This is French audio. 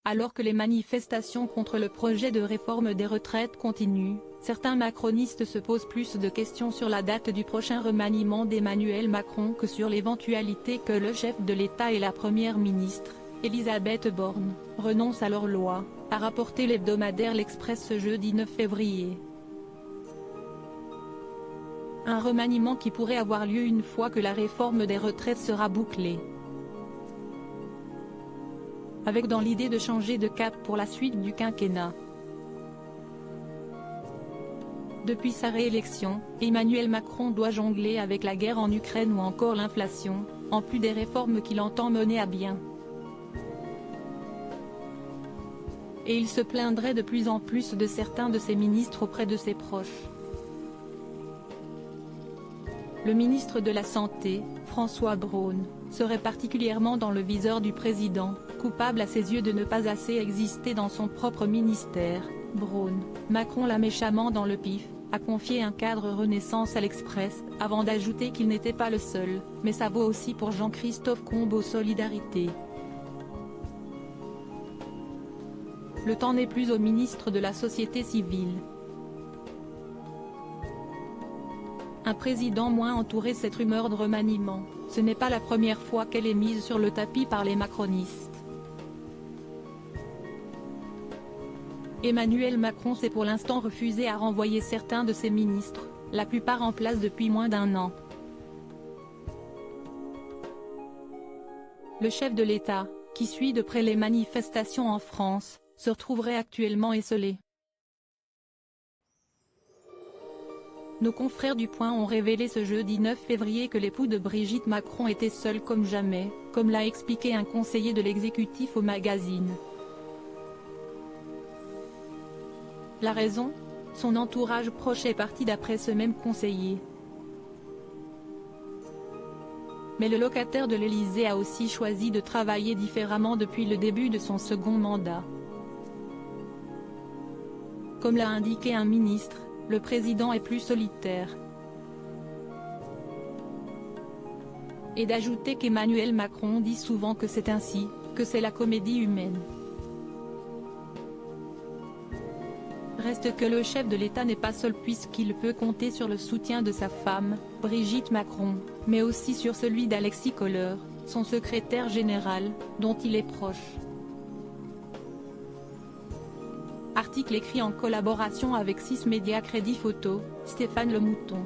Alors que les manifestations contre le projet de réforme des retraites continuent, certains macronistes se posent plus de questions sur la date du prochain remaniement d'Emmanuel Macron que sur l'éventualité que le chef de l'État et la première ministre, Elisabeth Borne, renoncent à leur loi, a rapporté l'hebdomadaire L'Express ce jeudi 9 février. Un remaniement qui pourrait avoir lieu une fois que la réforme des retraites sera bouclée, avec dans l'idée de changer de cap pour la suite du quinquennat. Depuis sa réélection, Emmanuel Macron doit jongler avec la guerre en Ukraine ou encore l'inflation, en plus des réformes qu'il entend mener à bien. Et il se plaindrait de plus en plus de certains de ses ministres auprès de ses proches. Le ministre de la Santé, François Braun, serait particulièrement dans le viseur du président, coupable à ses yeux de ne pas assez exister dans son propre ministère. Braun, Macron l'a méchamment dans le pif, a confié un cadre Renaissance à l'Express, avant d'ajouter qu'il n'était pas le seul, mais ça vaut aussi pour Jean-Christophe Combe aux Solidarités. Le temps n'est plus au ministre de la Société civile. Un président moins entouré. Cette rumeur de remaniement, ce n'est pas la première fois qu'elle est mise sur le tapis par les macronistes. Emmanuel Macron s'est pour l'instant refusé à renvoyer certains de ses ministres, la plupart en place depuis moins d'un an. Le chef de l'État, qui suit de près les manifestations en France, se retrouverait actuellement esseulé. Nos confrères du Point ont révélé ce jeudi 9 février que l'époux de Brigitte Macron était seul comme jamais, comme l'a expliqué un conseiller de l'exécutif au magazine. La raison ? Son entourage proche est parti d'après ce même conseiller. Mais le locataire de l'Élysée a aussi choisi de travailler différemment depuis le début de son second mandat. Comme l'a indiqué un ministre, le président est plus solitaire. Et d'ajouter qu'Emmanuel Macron dit souvent que c'est ainsi, que c'est la comédie humaine. Reste que le chef de l'État n'est pas seul puisqu'il peut compter sur le soutien de sa femme, Brigitte Macron, mais aussi sur celui d'Alexis Kohler, son secrétaire général, dont il est proche. Article écrit en collaboration avec 6 médias Crédit Photo, Stéphane Le Mouton.